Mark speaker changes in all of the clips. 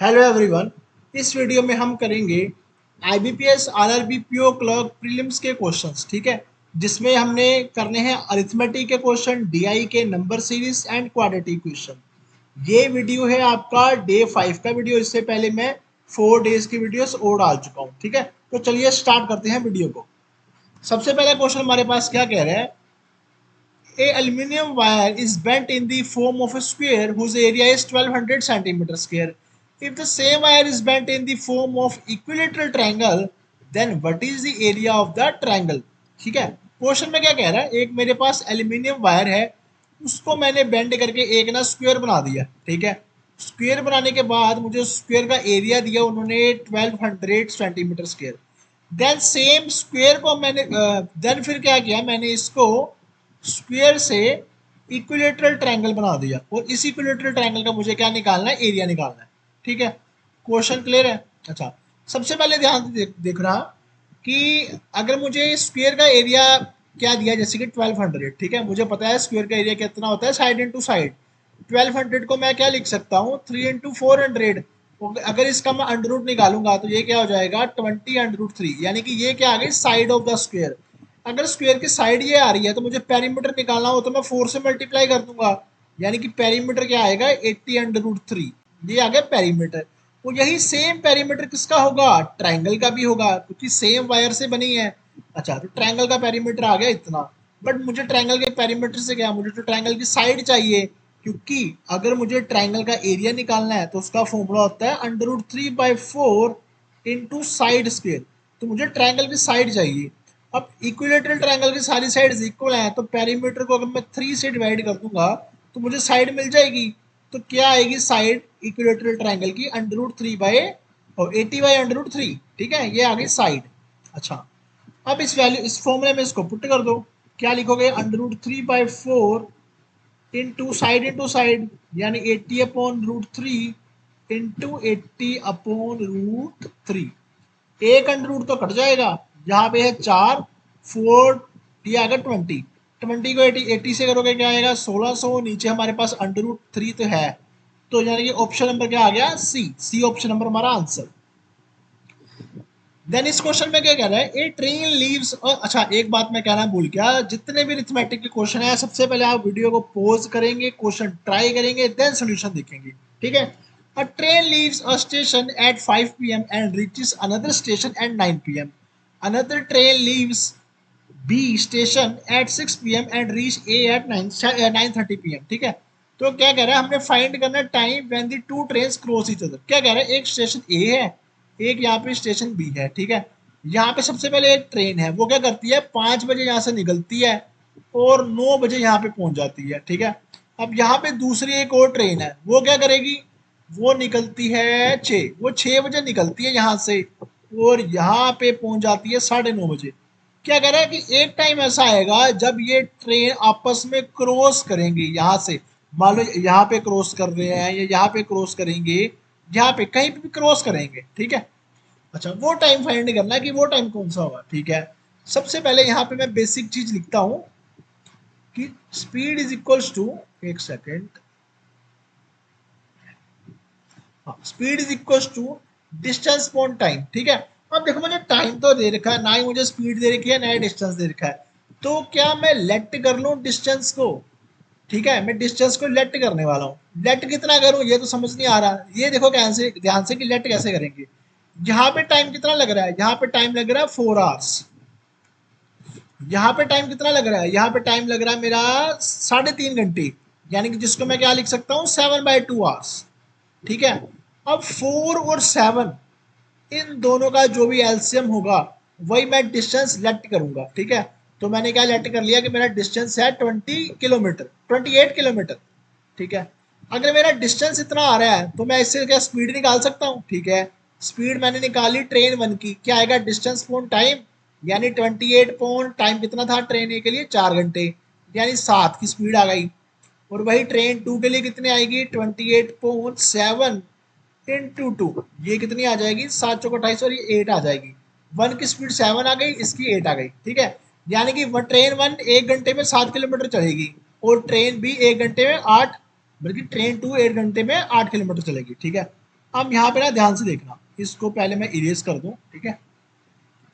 Speaker 1: Hello everyone. इस video में हम करेंगे IBPS RRB PO clerk prelims के क्वेश्चंस, ठीक है, जिसमें हमने करने हैं अरिथमेटिक के क्वेश्चन, डीआई के number series and quadratic question. ये वीडियो है आपका डे 5 का वीडियो। इससे पहले मैं 4 डेज की वीडियोस और डाल चुका हूँ, ठीक है। तो चलिए स्टार्ट करते हैं वीडियो को। सबसे पहला क्वेश्चन हमारे पास क्या कह रहा है, A aluminium wire is bent in the form of a square whose area is 1200 centimeter square. If the same wire is bent in the form of equilateral triangle, then what is the area of the triangle? ठीक है। Question में क्या कह रहा है, एक मेरे पास aluminium wire है, उसको मैंने बेंड करके एक ना स्क्वायर बना दिया, ठीक है। स्क्वायर बनाने के बाद मुझे स्क्वायर का एरिया दिया उन्होंने 1200 centimetre square. Then same square को मैंने देन फिर क्या किया, मैंने इसको स्क्वायर से इक्विलेटरल ट्रायंगल बना दिया और इस इक्विलेटरल ट्रायंगल का मुझे क्या निकालना है, एरिया निकालना है, ठीक है। क्वेश्चन क्लियर है? अच्छा, सबसे पहले ध्यान से देख रहा कि अगर मुझे स्क्वायर का एरिया क्या दिया, जैसे कि 1200, ठीक है, मुझे पता है स्क्वायर का एरिया कितना होता है साइड इंटू साइड। 1200 को मैं क्या लिख सकता हूँ, 3 इंटू 400। अगर इसका मैं अंडर रूट निकालूंगा तो ये क्या हो जाएगा, 20 अंडर रूट 3, यानी कि ये क्या आ गई, साइड ऑफ द स्क्वायर। अगर स्क्वायर की साइड ये आ रही है तो मुझे पेरीमीटर निकालना हो तो मैं 4 से मल्टीप्लाई कर दूंगा, यानी कि पेरीमीटर क्या आएगा, 80 अंडर रूट 3। ये आ गया पेरीमीटर। तो यही सेम पेरीमीटर किसका होगा, ट्राइंगल का भी होगा, क्योंकि सेम वायर से बनी है। अच्छा, तो ट्राइंगल का पेरीमीटर आ गया इतना। बट मुझे ट्राइंगल के पेरीमीटर से क्या, मुझे तो ट्राइंगल की साइड चाहिए, क्योंकि अगर मुझे ट्राइंगल का एरिया निकालना है तो उसका फॉर्मूला होता है under root 3/4 into side square. तो मुझे ट्राइंगल की साइड चाहिए। अब इक्विलेटरल ट्रायंगल की सारी साइड्स इक्वल हैं, तो पेरीमीटर को अगर मैं 3 से डिवाइड कर दूंगा तो मुझे साइड मिल जाएगी। तो क्या आएगी साइड इक्विलेटरल ट्रायंगल की, under root 3 by 80 by under root 3, ठीक है, ये आ गई साइड। अच्छा, अब इस वैल्यू, इस फॉर्मूले में इसको पुट कर दो। क्या लिखोगे, अंडर रूट 3/4 इंटू साइड, यानी 80 upon root 3 into 80 upon root 3। एक अंडर रूट तो कट जाएगा, यहाँ पे है 4, 4 ये आएगा 20, 20 को 80 से करोगे क्या आएगा, 1600। नीचे हमारे पास अंडर रूट 3 तो है, तो यानी कि ऑप्शन नंबर क्या आ गया, सी ऑप्शन नंबर हमारा आंसर। देन इस क्वेश्चन में क्या कह रहा है, ए ट्रेन लीव्स। अच्छा, एक बात मैं कहना भूल गया, जितने भी अरिथमेटिक के क्वेश्चन है सबसे पहले आप वीडियो को पॉज करेंगे, क्वेश्चन ट्राई करेंगे, देन सॉल्यूशन देखेंगे, ठीक है। A train leaves a station at 5 p.m. and reaches another station at 9 p.m. Another train leaves B station at 6 p.m. and reach A at 9:30 p.m. ठीक है। तो क्या कह रहा है, हमने फाइंड करना time when the two trains cross each other. क्या कह रहा है, एक स्टेशन ए है, एक यहाँ पे स्टेशन बी है, ठीक है। यहाँ पे सबसे पहले एक ट्रेन है, वो क्या करती है, 5 बजे यहाँ से निकलती है और 9 बजे यहाँ पे पहुंच जाती है, ठीक है। अब यहाँ पे दूसरी एक और ट्रेन है, वो क्या करेगी, वो निकलती है 6, वो 6 बजे निकलती है यहाँ से और यहाँ पे पहुंच जाती है 9:30 बजे। क्या कह रहा है कि एक टाइम ऐसा आएगा जब ये ट्रेन आपस में क्रॉस करेंगी, यहाँ से मान लो यहाँ पे क्रॉस कर रहे हैं या यहाँ पे क्रॉस करेंगे, यहाँ पे कहीं पे भी क्रॉस करेंगे, ठीक है। अच्छा, वो टाइम फाइंड करना है कि वो टाइम कौन सा होगा, ठीक है। सबसे पहले यहाँ पे मैं बेसिक चीज लिखता हूँ कि स्पीड इज इक्वल्स टू, एक second, speed is equal to distance upon time, ठीक है। अब देखो, मुझे टाइम तो दे रखा है, ना ही मुझे स्पीड दे रखी है, ना ही डिस्टेंस दे रखा है। तो क्या मैं लेट कर लूं डिस्टेंस को, ठीक है, मैं डिस्टेंस को लेट करने वाला हूँ। लेट कितना करूँ ये तो समझ नहीं आ रहा। ये देखो कैसे, ध्यान से कि लेट कैसे करेंगे। यहाँ पे टाइम कितना लग रहा है, यहाँ पे टाइम लग रहा है 4 आवर्स। यहाँ पे टाइम कितना लग रहा है, यहाँ पे टाइम लग रहा है मेरा 3.5 घंटे, यानी कि जिसको मैं क्या लिख सकता हूँ, 7/2 आवर्स, ठीक है। अब 4 और 7, इन दोनों का जो भी एलसीएम होगा वही मैं डिस्टेंस लेट करूंगा, ठीक है। तो मैंने क्या लेट कर लिया कि मेरा डिस्टेंस है 20 किलोमीटर, 28 किलोमीटर, ठीक है। अगर मेरा डिस्टेंस इतना आ रहा है तो मैं इससे क्या स्पीड निकाल सकता हूँ, ठीक है। स्पीड मैंने निकाली ट्रेन 1 की, क्या आएगा, डिस्टेंस पॉन टाइम, यानी 28 पॉन टाइम कितना था ट्रेन ए के लिए, 4 घंटे, यानी 7 की स्पीड आ गई। और वही ट्रेन 2 के लिए कितने आएगी, 28.7 इंटू 2, ये कितनी आ जाएगी, 7 चौक 28 और ये 8 आ जाएगी। 1 की स्पीड 7 आ गई, इसकी 8 आ गई, ठीक है। यानी कि ट्रेन 1 1 घंटे में 7 किलोमीटर चलेगी और ट्रेन बी 1 घंटे में 8, बल्कि ट्रेन 2 1 घंटे में 8 किलोमीटर चलेगी, ठीक है। अब यहाँ पे ना ध्यान से देखना, इसको पहले मैं इरेज कर दूं, ठीक है।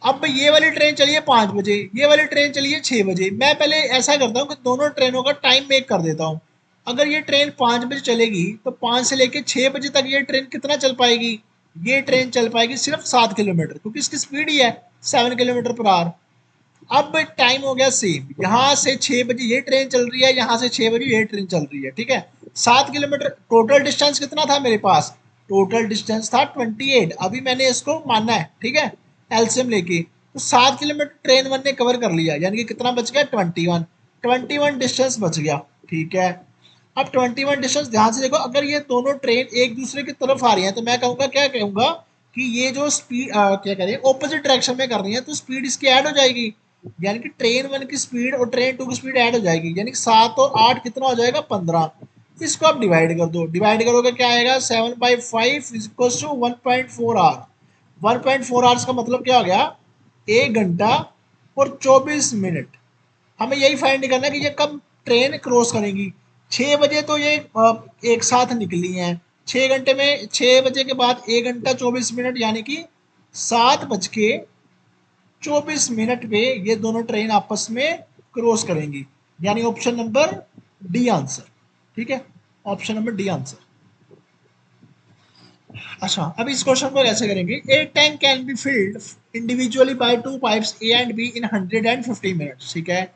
Speaker 1: अब ये वाली ट्रेन चली है 5 बजे, ये वाली ट्रेन चली है 6 बजे। मैं पहले ऐसा करता हूँ कि दोनों ट्रेनों का टाइम मेक कर देता हूँ। अगर ये ट्रेन 5 बजे चलेगी तो 5 से लेके 6 बजे तक ये ट्रेन कितना चल पाएगी? ये ट्रेन चल पाएगी सिर्फ 7 किलोमीटर, क्योंकि इसकी स्पीड ही है 7 किलोमीटर पर आवर। अब टाइम हो गया सेम, यहाँ से 6 बजे ये ट्रेन चल रही है, यहाँ से 6 बजे ये ट्रेन चल रही है, ठीक है। 7 किलोमीटर टोटल डिस्टेंस कितना था मेरे पास? टोटल डिस्टेंस था 28। अभी मैंने इसको मानना है, ठीक है, एलसीएम लेके। तो 7 किलोमीटर ट्रेन वन ने कवर कर लिया, यानी कि कितना बच गया? 21। 21 डिस्टेंस बच गया, ठीक है। अब 21 डिस्टेंस ध्यान से देखो, अगर ये दोनों ट्रेन एक दूसरे की तरफ आ रही है तो मैं कहूंगा, क्या कहूंगा कि ये जो स्पीड क्या कह रही है, ऑपोजिट डायरेक्शन में कर रही है, तो स्पीड इसकी ऐड हो जाएगी। यानी कि ट्रेन वन की स्पीड और ट्रेन टू की स्पीड ऐड हो जाएगी, यानी कि 7 और 8 कितना हो जाएगा? 15। इसको आप डिवाइड कर दो, डिवाइड करोगे क्या आएगा? 7/5 इक्वल्स टू 1.4 आवर। 1.4 आवर्स का मतलब क्या हो गया? 1 घंटा और 24 मिनट। हमें यही फाइंड करना है कि ये कब ट्रेन क्रॉस करेंगी। 6 बजे तो ये एक साथ निकली हैं, 6 घंटे में 6 बजे के बाद 1 घंटा 24 मिनट, यानी कि 7:24 पे ये दोनों ट्रेन आपस में क्रॉस करेंगी, यानी ऑप्शन नंबर डी आंसर, ठीक है, ऑप्शन नंबर डी आंसर। अच्छा, अब इस क्वेश्चन को कैसे करेंगे? A tank can be filled individually by two pipes A and B in 150 minutes, ठीक है।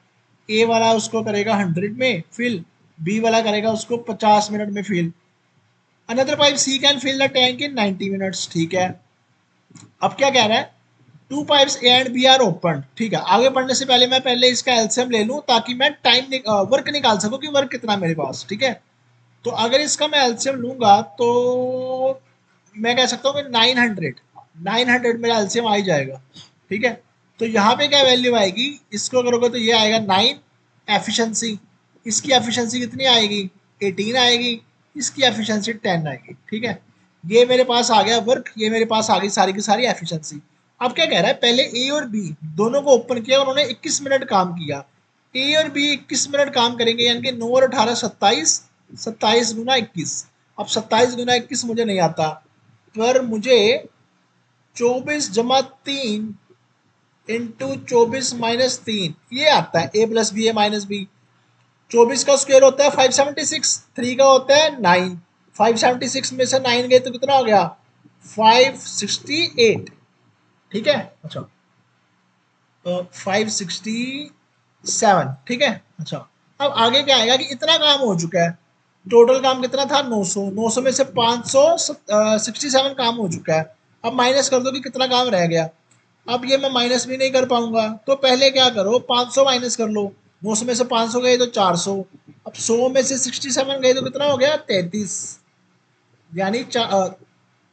Speaker 1: ए वाला उसको करेगा 100 में फिल, बी वाला करेगा उसको 50 मिनट में fill. Another pipe C can fill the tank in 90 minutes, ठीक है। अब क्या कह रहा है? Two pipes A and B are open, ठीक है। आगे बढ़ने से पहले मैं पहले इसका एलसीएम ले लूं ताकि मैं टाइम वर्क निकाल सकूं कि वर्क कितना मेरे पास, ठीक है। तो अगर इसका मैं एलसीएम लूंगा तो मैं कह सकता हूँ कि 900 मेरा एलसीएम आ ही जाएगा, ठीक है। तो यहाँ पे क्या वैल्यू आएगी? इसको करोगे तो ये आएगा 9 एफिशिएंसी। इसकी एफिशिएंसी कितनी आएगी? 18 आएगी। इसकी एफिशिएंसी 10 आएगी, ठीक है। ये मेरे पास आ गया वर्क, ये मेरे पास आ गई सारी की सारी एफिशिएंसी। अब क्या कह रहा है? पहले ए और बी दोनों को ओपन किया, उन्होंने 21 मिनट काम किया। ए और बी 21 मिनट काम करेंगे, यानी कि 9 और 18 27, 27 गुना 21। अब 27 गुना 21 मुझे नहीं आता, पर मुझे 24 - 3 इंटू 24 - 3 ये आता है। ए प्लस बी ए माइनस बी। 24 का स्क्वायर होता है 576, 3 का होता है 9। 576 में से 9 गए तो कितना हो गया? 568, ठीक है। अच्छा, तो 567, ठीक है। अच्छा, अब आगे क्या आएगा कि इतना काम हो चुका है। टोटल काम कितना था? 900। 900 में से 567 काम हो चुका है। अब माइनस कर दो कि कितना काम रह गया। अब ये मैं माइनस भी नहीं कर पाऊंगा, तो पहले क्या करो, 500 माइनस कर लो। 900 में से 500 गए तो 400। अब 100 में से 67 गए तो कितना हो गया? 33, यानी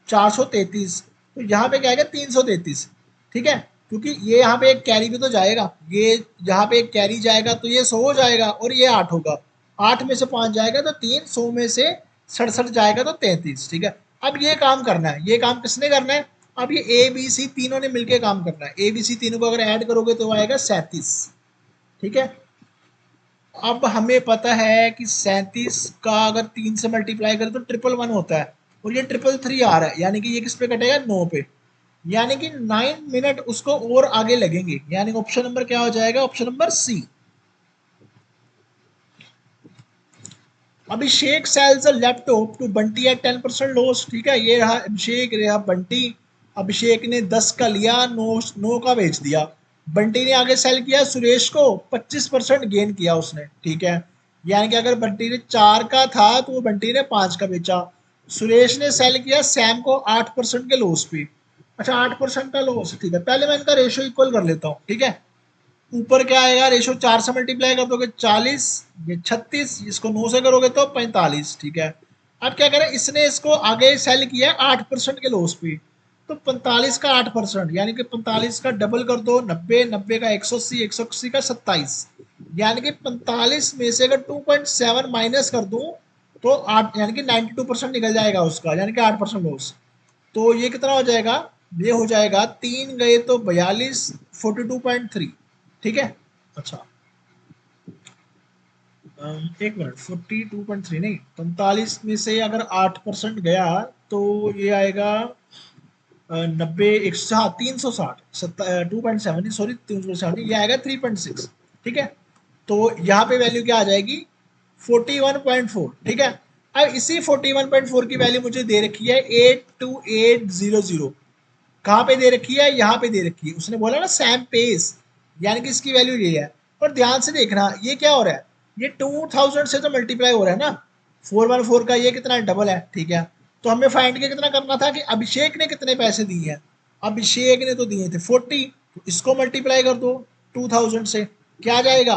Speaker 1: 433। तो यहाँ पे क्या आएगा? 333, ठीक है। क्योंकि ये यहाँ पे एक कैरी भी तो जाएगा, ये यहाँ पे एक कैरी जाएगा तो ये 100 हो जाएगा और ये 8 होगा। 8 में से 5 जाएगा तो 3, 100 में से 67 जाएगा तो 33, ठीक है। अब ये काम करना है, ये काम किसने करना है? अब ये ए बी सी तीनों ने मिलकर काम करना है। ए बी सी तीनों को अगर ऐड करोगे तो आएगा 37, ठीक है। अब हमें पता है कि 37 का अगर 3 से मल्टीप्लाई करें तो 111 होता है, और ये 333 आ रहा है, यानी कि ये किस पे कटेगा? 9 पे। यानी कि 9 मिनट उसको और आगे लगेंगे, यानी ऑप्शन नंबर क्या हो जाएगा? Option number C. Abhishek sells a laptop to Bunty at 10% loss, ठीक है। ये रहा अभिषेक, रहा बंटी। अभिषेक ने 10 का लिया, 9 का बेच दिया। बंटी ने आगे सेल किया सुरेश को, 25% गेन किया उसने, ठीक है। यानी कि अगर बंटी ने 4 का था तो वो बंटी ने 5 का बेचा। सुरेश ने सेल किया सैम को 8% के लॉस पे। अच्छा, 8% का लॉस, ठीक है। पहले मैं इनका रेशियो इक्वल कर लेता हूँ, ठीक है। ऊपर क्या आएगा? रेशो 4 से मल्टीप्लाई कर दोगे 40, ये 36, इसको 9 से करोगे तो 45, ठीक है। अब क्या करें, इसने इसको आगे सेल किया 8% के लॉस पे, तो 45 का 8%, यानी कि 45 का डबल कर दो 90, 90 का 180, 180 का 27, यानी कि 45 में से अगर 2.7 माइनस कर दूं तो 8, यानी कि 92% निकल जाएगा उसका, यानी कि 8% लॉस। तो ये कितना हो जाएगा? ये हो जाएगा 3 गए तो 42, 42.3, ठीक है। अच्छा, एक मिनट, 42.3 नहीं, 45 में से अगर 8% गया तो ये आएगा 90 100 हाँ 360 2.7 सॉरी 370 ये आएगा 3.6 ठीक है। तो यहाँ पे वैल्यू क्या आ जाएगी 41.4 ठीक है। अब इसी 41.4 की वैल्यू मुझे दे रखी है 82800 कहाँ पे दे रखी है यहाँ पे दे रखी है उसने बोला ना सैम पेस यानी कि इसकी वैल्यू ये है। और ध्यान से देखना ये क्या हो रहा है ये 2000 से तो मल्टीप्लाई हो रहा है ना 414 का ये कितना डबल है ठीक है। तो हमें फाइंड के कितना करना था कि अभिषेक ने कितने पैसे दिए हैं। अभिषेक ने तो दिए थे 40 तो इसको मल्टीप्लाई कर दो 2000 से क्या आ जाएगा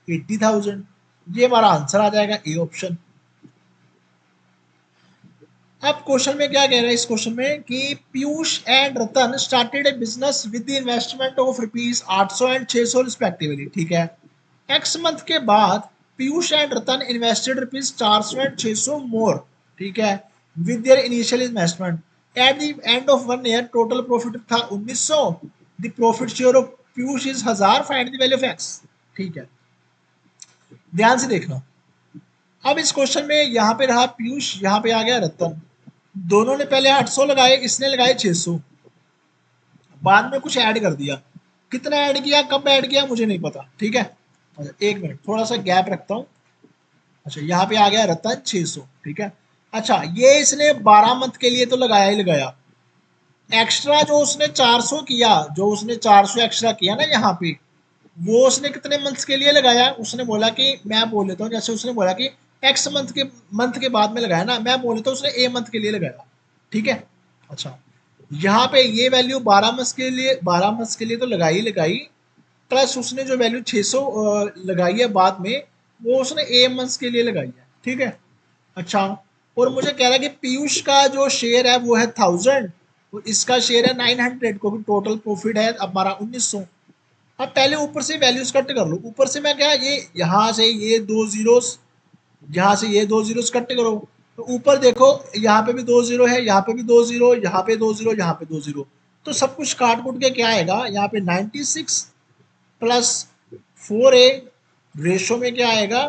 Speaker 1: 80,000 ये हमारा आंसर आ जाएगा ए ऑप्शन। अब क्वेश्चन में क्या कह रहा है इस क्वेश्चन में कि Piyush and Ratan started A business with the investment of rupees 800 and 600 respectively ठीक है। एक्स मंथ के बाद Piyush and Ratan invested rupees 400 and 600 मोर ठीक है with their initial investment at the end of 1 year total profit था 1900 the profit share of Piyush is 1000 find the value of x ठीक है। ध्यान से देखना अब इस क्वेश्चन में यहाँ पे रहा पीयूष यहाँ पे आ गया रतन दोनों ने पहले 800 लगाए इसने लगाए 600 बाद में कुछ ऐड कर दिया कितना ऐड किया कब ऐड किया मुझे नहीं पता ठीक है। अच्छा एक मिनट थोड़ा सा गैप रखता हूँ। अच्छा यहाँ पे आ गया रतन 600 ठीक है। अच्छा ये इसने 12 मंथ के लिए तो लगाया ही लगाया एक्स्ट्रा जो उसने 400 किया जो उसने 400 एक्स्ट्रा किया ना यहाँ पे वो उसने कितने मंथ्स के लिए लगाया उसने बोला कि मैं बोल लेता हूँ जैसे उसने बोला कि एक्स मंथ के बाद में लगाया ना मैं बोल लेता हूँ उसने ए मंथ के लिए लगाया ठीक है। अच्छा यहाँ पे ये वैल्यू 12 मंथ्स के लिए तो लगाई लगाई प्लस उसने जो वैल्यू 600 लगाई है बाद में वो उसने ए मंथ्स के लिए लगाई है ठीक है। अच्छा और मुझे कह रहा है कि पीयूष का जो शेयर है वो है 1000 और इसका शेयर है 900 क्योंकि टोटल प्रॉफिट है हमारा 1900। अब पहले ऊपर से वैल्यूज कट कर लो ऊपर से मैं क्या ये यहाँ से ये दो जीरोस यहाँ से ये दो जीरोस कट करो तो ऊपर देखो यहाँ पे भी 2 जीरो है यहाँ पे भी 2 जीरो यहाँ पे 2 जीरो यहाँ पे 2 जीरो तो सब कुछ काट कुट के क्या आएगा यहाँ पे 96 प्लस 4a रेशो में क्या आएगा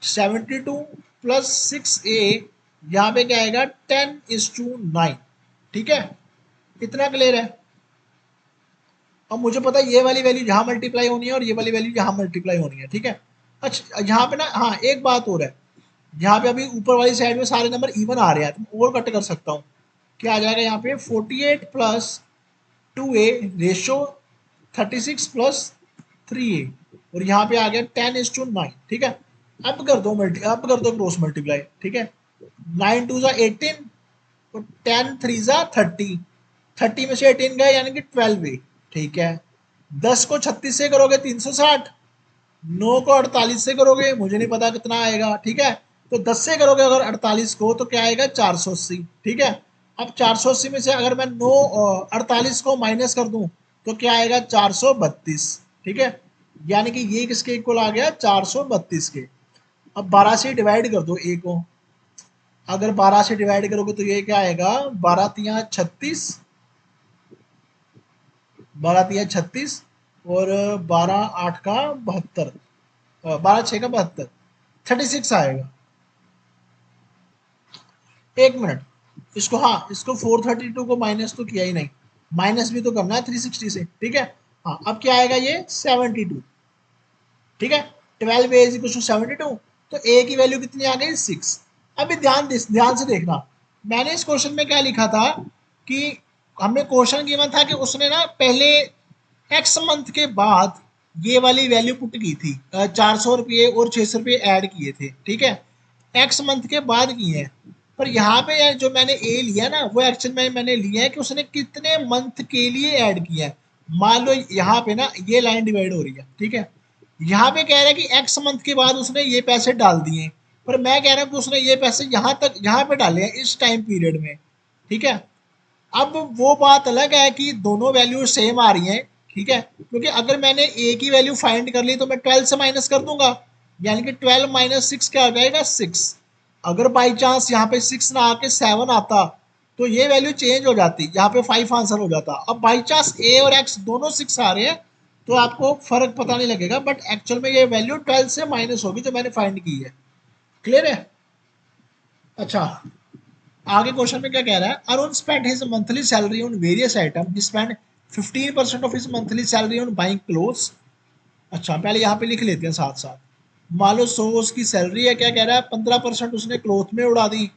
Speaker 1: 72 प्लस 6a यहाँ पे क्या आएगा 10:9 ठीक है। इतना क्लियर है। अब मुझे पता है ये वाली वैल्यू यहाँ मल्टीप्लाई होनी है और ये वाली वैल्यू यहाँ मल्टीप्लाई होनी है ठीक है। अच्छा यहाँ पे ना हाँ एक बात और है यहाँ पे अभी ऊपर वाली साइड में सारे नंबर इवन आ रहे हैं तो और कट कर सकता हूँ क्या आ जाएगा यहाँ पे 48 plus 2a ratio 36 plus 3a और यहाँ पे आ गया 10:9 ठीक है। अब कर दो क्रॉस मल्टीप्लाई ठीक है 9 2 जा 18 और 10 3 जा 30 30 में से 18 गए यानी कि 12a ठीक है। 10 को 36 से करोगे 360 9 को 48 से करोगे मुझे नहीं पता कितना आएगा ठीक है। तो 10 से करोगे अगर 48 को तो क्या आएगा 480 ठीक है। अब 480 में से अगर मैं 48 को माइनस कर दूं तो क्या आएगा 432 ठीक है। यानी कि ये किसके इक्वल आ गया 432 के। अब 12 से डिवाइड कर दो ए को अगर 12 से डिवाइड करोगे तो ये क्या आएगा 12 तिया 36 12 तिया 36 और 12 8 का 72 12 6 का 72 36 आएगा। एक मिनट इसको हाँ इसको 432 को माइनस तो किया ही नहीं माइनस भी तो करना है 360 से ठीक है। हाँ अब क्या आएगा ये 72 ठीक है 12 a इज 72 तो a की वैल्यू कितनी आ गई 6। अभी ध्यान से देखना मैंने इस क्वेश्चन में क्या लिखा था कि हमें क्वेश्चन गिवन था कि उसने ना पहले एक्स मंथ के बाद ये वाली वैल्यू पुट की थी 400 रुपये और 600 रुपये ऐड किए थे ठीक है एक्स मंथ के बाद किए हैं। पर यहाँ पे जो मैंने ए लिया ना वो एक्चुअल में मैंने लिया है कि उसने कितने मंथ के लिए ऐड किया है। मान लो यहाँ पे ना ये लाइन डिवाइड हो रही है ठीक है यहाँ पे कह रहा है कि एक्स मंथ के बाद उसने ये पैसे डाल दिए पर मैं कह रहा हूँ कि उसने ये पैसे यहाँ पे डाले हैं इस टाइम पीरियड में ठीक है। अब वो बात अलग है कि दोनों वैल्यू सेम आ रही हैं ठीक है क्योंकि अगर मैंने ए की वैल्यू फाइंड कर ली तो मैं 12 से माइनस कर दूंगा यानी कि 12 माइनस 6 क्या आ जाएगा 6। अगर बाई चांस यहाँ पे 6 ना आके 7 आता तो ये वैल्यू चेंज हो जाती यहाँ पे 5 आंसर हो जाता। अब बाई चांस ए और एक्स दोनों 6 आ रहे हैं तो आपको फर्क पता नहीं लगेगा बट एक्चुअल में ये वैल्यू 12 से माइनस होगी जो मैंने फाइंड की है। क्लियर है। अच्छा आगे क्वेश्चन में क्या कह रहा है, Arun spend his monthly salary on various item, he spend 15% of his monthly salary on buying clothes. अच्छा पहले यहाँ पे लिख लेते हैं साथ साथ। मान लो 100 उसकी सैलरी है, क्या कह रहा है, 15% उसने क्लोथ में उड़ा दी।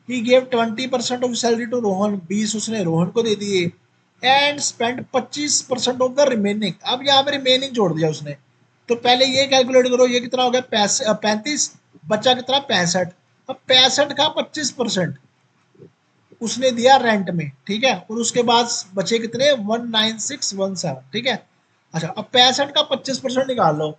Speaker 1: He gave 20% of salary to Rohan, 20 उसने रोहन को दे दिए। And spend 25% of the remaining, अब यहाँ पे रिमेनिंग जोड़ दिया उसने। तो पहले ये कैलकुलेट करो, ये कितना हो गया 35, बच्चा कितना 65। अब 65 का 25% उसने दिया रेंट में, ठीक है, और उसके बाद बचे कितने 19617, ठीक है। अच्छा अब 65 का 25% निकाल लो।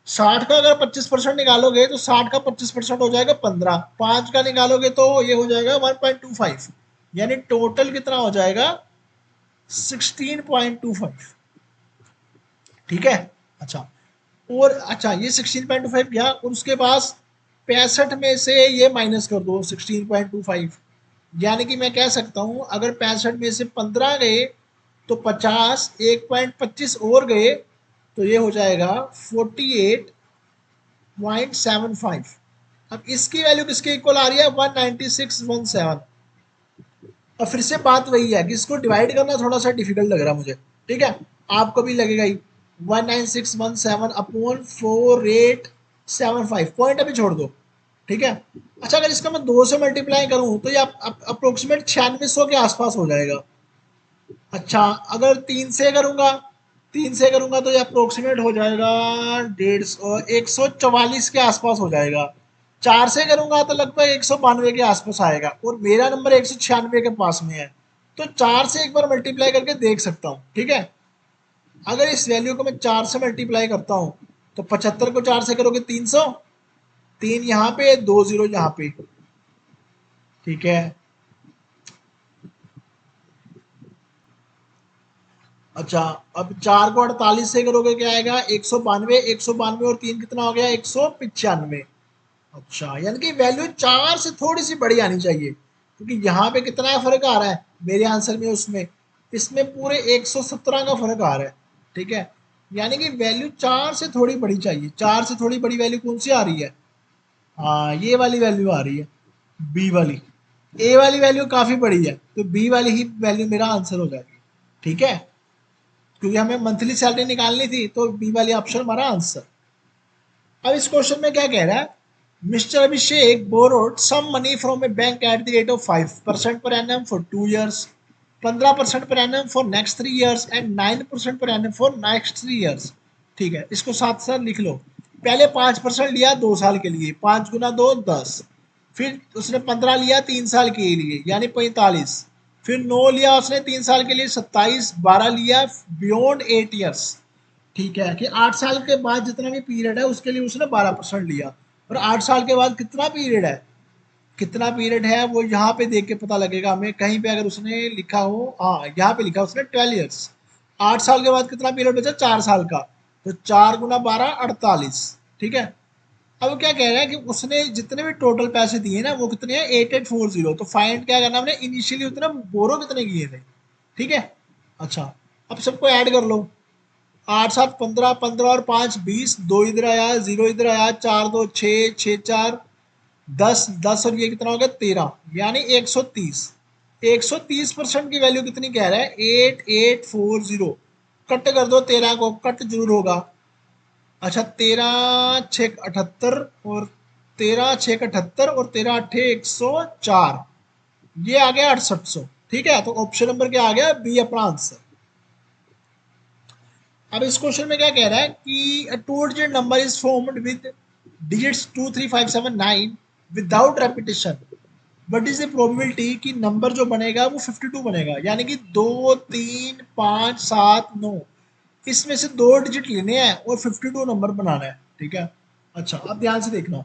Speaker 1: 60 का अगर 25% निकालोगे तो 60 का 25% हो जाएगा 15, 5 का निकालोगे तो ये हो जाएगा 1.25, यानी टोटल कितना हो जाएगा 16.25, ठीक है। अच्छा और अच्छा ये 16.25 गया, और उसके पास 65 में से ये माइनस कर दो 16.25, यानी कि मैं कह सकता हूं अगर 65 में से 15 गए तो 50, 1.25 और गए तो ये हो जाएगा 48.75। अब इसकी वैल्यू किसके इक्वल आ रही है 19617। और फिर से बात वही है कि इसको डिवाइड करना थोड़ा सा डिफिकल्ट लग रहा है मुझे, ठीक है, आपको भी लगेगा ही। 19617 अपॉन 4875, पॉइंट अभी छोड़ दो, ठीक है। अच्छा अगर इसका मैं 2 से मल्टीप्लाई करूं तो ये अप्रोक्सीमेट 9600 के आसपास हो जाएगा। अच्छा अगर 3 से करूंगा तो ये अप्रोक्सीमेट हो जाएगा 144 के आसपास हो जाएगा। 4 से करूंगा तो लगभग 192 के आसपास आएगा, और मेरा नंबर 196 के पास में है। तो 4 से एक बार मल्टीप्लाई करके देख सकता हूँ, ठीक है। अगर इस वैल्यू को मैं 4 से मल्टीप्लाई करता हूँ तो 75 को 4 से करोगे 300, 3 यहाँ पे 2 जीरो यहाँ पे, ठीक है। अच्छा अब 4 को 48 से करोगे क्या आएगा 192, 192 और 3 कितना हो गया 195। अच्छा यानी कि वैल्यू 4 से थोड़ी सी बड़ी आनी चाहिए, क्योंकि यहाँ पे कितना फर्क आ रहा है मेरे आंसर में, उसमें इसमें पूरे 117 का फर्क आ रहा है, ठीक है। यानी कि वैल्यू 4 से थोड़ी बड़ी चाहिए। 4 से थोड़ी बड़ी वैल्यू कौन सी आ रही है, हाँ ये वाली वैल्यू आ रही है, बी वाली। ए वाली वैल्यू काफी बड़ी है, तो बी वाली ही वैल्यू मेरा आंसर हो जाएगी, ठीक है, क्योंकि हमें मंथली सैलरी निकालनी थी, तो बी वाली ऑप्शन हमारा आंसर। अब इस क्वेश्चन में क्या कह रहा है, mister Abhishek borrowed some money from a bank at the rate of 5% per annum for 2 years, 15% per annum for next 3 years and 9% per annum for next 3 years। ठीक है, इसको साथ साथ लिख लो। पहले 5% लिया 2 साल के लिए, 5 गुना 2 10, फिर उसने 15 लिया 3 साल के लिए यानी 45, फिर 9 लिया उसने 3 साल के लिए 27, 12 लिया बियॉन्ड 8 years, ठीक है, कि 8 साल के बाद जितना भी पीरियड है उसके लिए उसने 12% लिया। और 8 साल के बाद कितना पीरियड है, कितना पीरियड है वो यहाँ पे देख के पता लगेगा हमें, कहीं पे अगर उसने लिखा हो, हाँ यहाँ पे लिखा उसने 12 years। 8 साल के बाद कितना पीरियड बचा 4 साल का, तो 4 गुना 12 48, ठीक है। अब क्या कह रहा है कि उसने जितने भी टोटल पैसे दिए ना वो कितने हैं 8840, तो फाइंड क्या करना हमने इनिशियली उतना बोरो कितने किए थे, ठीक है। अच्छा अब सबको ऐड कर लो, 8 7 15, 15 और 5 20, 2 इधर आया 0 इधर आया, 4 2 6, 6 4 10, 10 और ये कितना हो गया 13, यानी 130। 130% की वैल्यू कितनी कह रहा है 8840। कट कर दो 13 को, कट जरूर होगा। अच्छा 13 6 78 और 13 6 78 और 13 8 104, ये आ गया 6800, ठीक है। तो ऑप्शन नंबर क्या आ गया बी अपना आंसर। अब इस क्वेश्चन में क्या कह रहा है कि two digit number is formed with digits 2 3 5 7 9 without repetition, what is the probability कि नंबर जो बनेगा वो 52 बनेगा, यानी कि 2 3 5 7 9 इसमें से 2 डिजिट लेने हैं और 52 नंबर बनाना है, ठीक है। अच्छा अब ध्यान से देखना,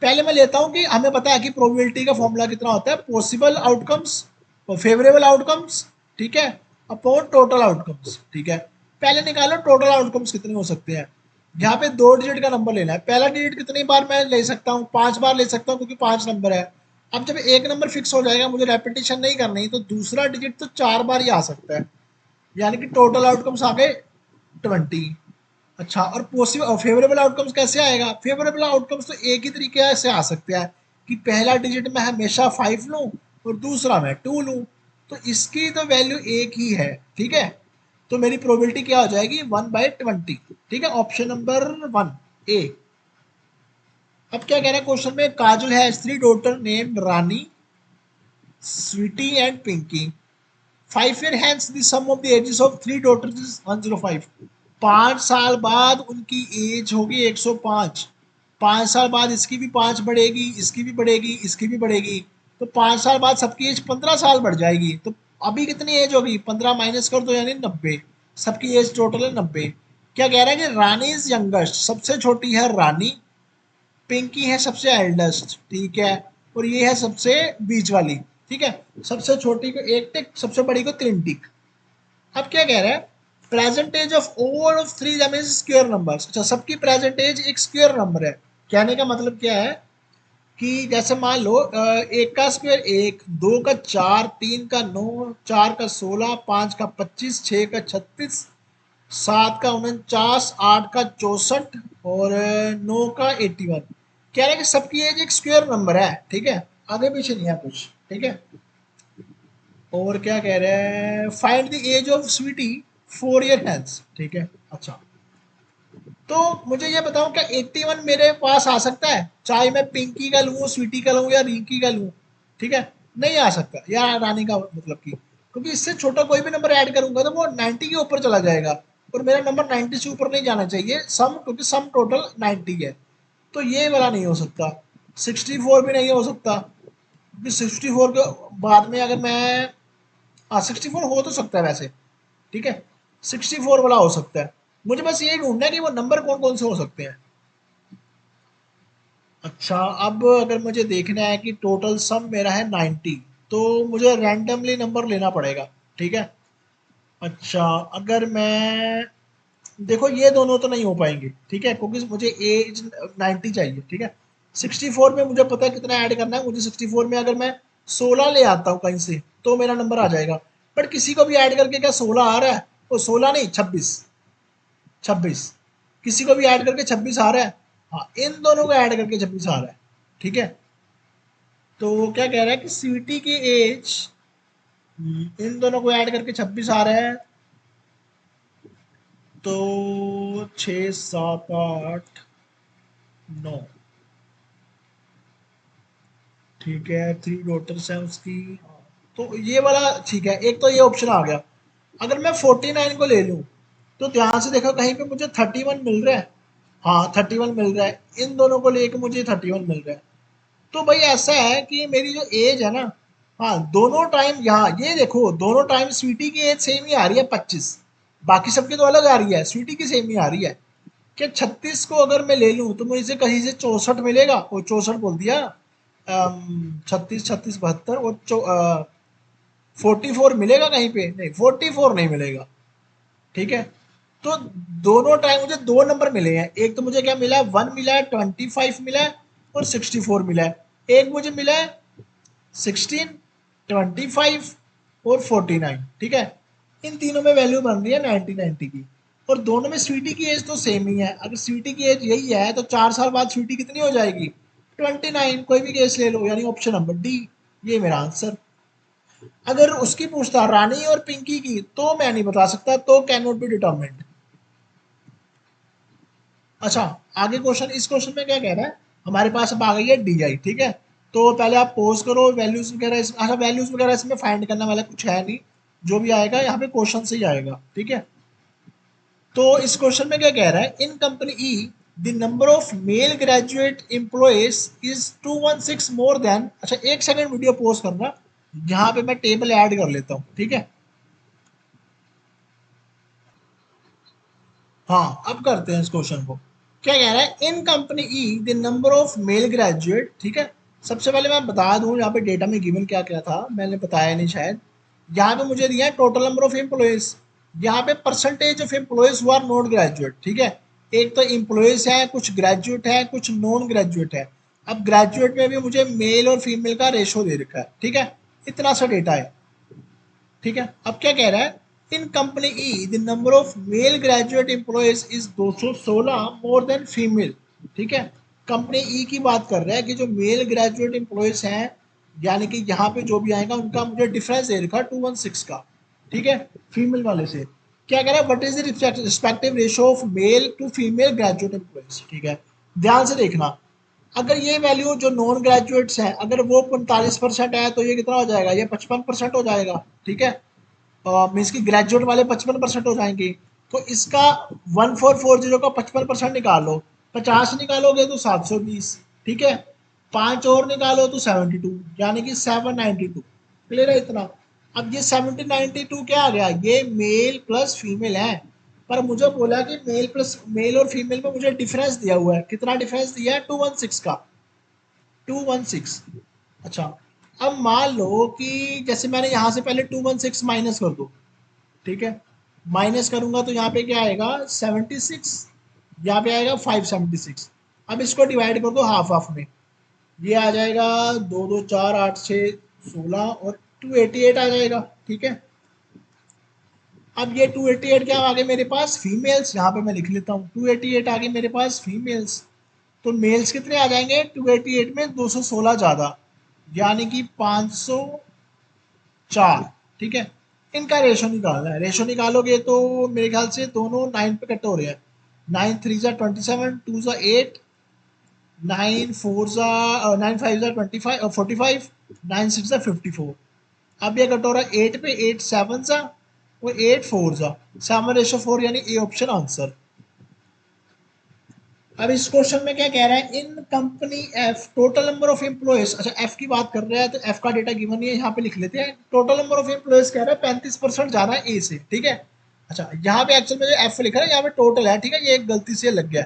Speaker 1: पहले मैं लेता हूं कि हमें पता है कि प्रोबेबिलिटी का फॉर्मूला कितना होता है, पॉसिबल आउटकम्स और फेवरेबल आउटकम्स, ठीक है, अपॉन टोटल आउटकम्स, ठीक है। पहले निकालो टोटल आउटकम्स कितने हो सकते हैं। यहाँ पे 2 डिजिट का नंबर लेना है, पहला डिजिट कितनी बार मैं ले सकता हूँ 5 बार ले सकता हूँ, क्योंकि 5 नंबर है। अब जब एक नंबर फिक्स हो जाएगा मुझे रेपिटेशन नहीं करनी, तो दूसरा डिजिट तो 4 बार ही आ सकता है, यानी कि टोटल आउटकम्स आ गए 20। अच्छा और पॉसिबल फेवरेबल आउटकम्स कैसे आएगा, फेवरेबल आउटकम्स तो एक ही तरीके से आ सकते हैं कि पहला डिजिट मैं हमेशा 5 लूं और दूसरा मैं 2 लूं, तो इसकी तो वैल्यू एक ही है, ठीक है। तो मेरी प्रोबेबिलिटी क्या हो जाएगी 1/20, ठीक है। Option number 1 A. अब क्या कह रहा है क्वेश्चन में, Kajal has 3 daughter named Rani, Sweety and Pinky. 5 year hence the sum of the ages of 3 daughters is 105। 5 साल बाद उनकी एज होगी 105। 5 साल बाद इसकी भी 5 बढ़ेगी, इसकी भी बढ़ेगी, इसकी भी बढ़ेगी, तो 5 साल बाद सबकी एज 15 साल बढ़ जाएगी। तो अभी कितनी एज होगी, 15 माइनस कर दो यानी 90। सबकी एज टोटल है 90। क्या कह रहा है कि रानी इज यंगेस्ट, सबसे छोटी है रानी, पिंकी है सबसे एल्डेस्ट, ठीक है, और ये है सबसे बीच वाली, ठीक है। सबसे छोटी को 1 टिक, सबसे बड़ी को 3 टिक। अब क्या कह रहा है, present age of all of 3 them is square numbers. अच्छा, सबकी प्रेजेंट एज एक स्क्वायर नंबर है। कहने का मतलब क्या है कि जैसे मान लो 1 का स्क्वायर 1, 2 का 4, 3 का 9, 4 का 16, 5 का 25, 6 का 36, 7 का 49, 8 का 64 और 9 का 81। कह रहे हैं कि सबकी एज एक स्क्वायर नंबर है, ठीक है, आगे पीछे नहीं है कुछ, ठीक है। और क्या कह रहे हैं, find the age of Sweety 4 year hence, ठीक है। अच्छा, तो मुझे ये बताओ क्या 81 मेरे पास आ सकता है, चाहे मैं पिंकी का लूँ, स्वीटी का लूँ या रिंकी का लूँ, ठीक है। नहीं आ सकता, या रानी का मतलब की, क्योंकि इससे छोटा कोई भी नंबर ऐड करूंगा तो वो 90 के ऊपर चला जाएगा, और मेरा नंबर 90 से ऊपर नहीं जाना चाहिए सम, क्योंकि सम टोटल 90 है। तो ये वाला नहीं हो सकता। 64 भी नहीं हो सकता, क्योंकि 64 के बाद में अगर मैं, हाँ 64 हो तो सकता है वैसे, ठीक है। 64 वाला हो सकता है। मुझे बस ये ढूंढना है कि वो नंबर कौन कौन से हो सकते हैं। अच्छा, अब अगर मुझे देखना है कि टोटल सम मेरा है 90, तो मुझे रैंडमली नंबर लेना पड़ेगा, ठीक है। अच्छा, अगर मैं, देखो ये दोनों तो नहीं हो पाएंगे, ठीक है, क्योंकि मुझे एज 90 चाहिए, ठीक है। 64 में मुझे पता है कितना ऐड करना है, मुझे 64 में अगर मैं 16 ले आता हूँ कहीं से तो मेरा नंबर आ जाएगा। बट किसी को भी ऐड करके क्या 16 आ रहा है, वो 16 नहीं 26, 26, किसी को भी ऐड करके 26 आ रहा है। हाँ, इन दोनों को ऐड करके 26 आ रहा है, ठीक है। तो क्या कह रहा है कि स्वीटी की एज, इन दोनों को ऐड करके 26 आ रहा है, तो 6 7 8 9, ठीक है। 3 डॉटर्स हैं उसकी, तो ये वाला ठीक है, एक तो ये ऑप्शन आ गया। अगर मैं 49 को ले लूँ, तो ध्यान से देखो कहीं पे मुझे 31 मिल रहा है, हाँ 31 मिल रहा है, इन दोनों को लेके मुझे 31 मिल रहा है। तो भाई ऐसा है कि मेरी जो एज है ना, हाँ दोनों टाइम, यहाँ ये देखो दोनों टाइम स्वीटी की एज सेम ही आ रही है 25, बाकी सबकी तो अलग आ रही है, स्वीटी की सेम ही आ रही है। क्या 36 को अगर मैं ले लूँ तो मुझे कहीं से 64 मिलेगा, और 64 बोल दिया, 36 36 72 और 44 मिलेगा कहीं पे, नहीं 44 नहीं मिलेगा, ठीक है। तो दोनों टाइम मुझे दो नंबर मिले हैं, एक तो मुझे क्या मिला है 1 मिला है, 25 मिला है, और 64 मिला है। एक मुझे मिला है 16, 25 और 49, ठीक है। इन तीनों में वैल्यू बन रही है 90 90 की, और दोनों में स्वीटी की एज तो सेम ही है। अगर स्वीटी की एज यही है तो 4 साल बाद स्वीटी कितनी हो जाएगी, 29। कोई भी केस ले लो, यानी ऑप्शन नंबर डी, ये मेरा आंसर। अगर उसकी पूछता रानी और पिंकी की, तो मैं नहीं बता सकता, तो कैन नॉट बी डिटर्मिन्ड। अच्छा, आगे क्वेश्चन, इस क्वेश्चन में क्या कह रहा है, हमारे पास अब आ गई है डी आई, ठीक है। तो पहले आप पोज करो, वैल्यूज वगैरह अच्छा वैल्यूज वगैरह इसमें फाइंड करने वाला कुछ है नहीं, जो भी आएगा यहाँ पे क्वेश्चन से ही आएगा, ठीक है। तो इस क्वेश्चन में क्या कह रहा है, in company E the number of male graduate employees is 216 more than, अच्छा एक सेकंड वीडियो पोज करना, यहाँ पे मैं टेबल ऐड कर लेता हूँ, ठीक है। हाँ, अब करते हैं इस क्वेश्चन को। क्या कह रहा है, in company E the number of male graduate, ठीक है। सबसे पहले मैं बता दूं यहाँ पे डेटा में गिवन क्या क्या था, मैंने बताया नहीं शायद। यहाँ पे मुझे दिया है टोटल नंबर ऑफ एम्प्लॉयज, यहाँ पे percentage of employees who are not graduate, ठीक है। एक तो एम्प्लॉयज है, कुछ ग्रेजुएट है, कुछ नॉन ग्रेजुएट है। अब ग्रेजुएट में भी मुझे मेल और फीमेल का रेशो दे रखा है, ठीक है। इतना सा डेटा है, ठीक है। अब क्या कह रहा है, in company E the number of male graduate employees is 216 more than female, ठीक है। कंपनी ई की बात कर रहा है कि जो मेल ग्रेजुएट एम्प्लॉयज हैं, यानी कि यहाँ पे जो भी आएगा उनका मुझे डिफरेंस दे रखा 216 का, ठीक है, फीमेल वाले से। क्या कह रहा है, what is the respective ratio of male to female graduate employees, ठीक है। ध्यान से देखना, अगर ये वैल्यू जो नॉन ग्रेजुएट्स हैं अगर वो 45% है तो ये कितना हो जाएगा, ये 55% हो जाएगा, ठीक है। मीन्स की ग्रेजुएट वाले 55% हो जाएंगे। तो इसका 1440 का 55% निकालो, 50 निकालोगे तो 720, ठीक है, 5 और निकालो तो 72, यानी कि 792। क्लियर है इतना। अब ये 792 क्या आ गया, ये मेल प्लस फीमेल है, पर मुझे बोला कि मेल प्लस मेल और फीमेल में मुझे डिफरेंस दिया हुआ है, कितना डिफरेंस दिया है, 216 का, 216। अच्छा, अब मान लो कि जैसे मैंने यहाँ से पहले 216 माइनस कर दो, ठीक है, माइनस करूंगा तो यहाँ पे क्या आएगा 76, यहाँ पे आएगा 576। अब इसको डिवाइड कर दो हाफ हाफ में, ये आ जाएगा 2 2 4 8 6 16 और 288 आ जाएगा, ठीक है। अब ये 288 क्या आ गए मेरे पास, फीमेल्स, यहाँ पे मैं लिख लेता हूँ 288 आ गए मेरे पास फीमेल्स। तो मेल्स कितने आ जाएंगे 288 में, 216 ज़्यादा, यानी कि 504, ठीक है। इनका रेशो निकालना है, रेशो निकालोगे तो मेरे ख्याल से दोनों 9 पे कट हो रहे हैं, 9 3 जा 27, 2 जा 8, 9 4 जा 9 5 जा 25 45, 9 6 जा 54। अब ये कट हो रहा है 8 पे, 8 7 जा और 8 4 जा 7:4, यानी ए ऑप्शन आंसर। अब इस क्वेश्चन में क्या कह रहा है, in company F total number of employees, अच्छा एफ की बात कर रहा है तो एफ का डेटा गिवन नहीं है, यहाँ पे लिख लेते हैं। टोटल नंबर ऑफ एम्प्लॉयज कह रहा है 35% जा रहा है ए से, ठीक है। अच्छा, यहाँ पे एक्चुअल में जो एफ लिखा है यहाँ पे टोटल है, ठीक है, ये एक गलती से लग गया,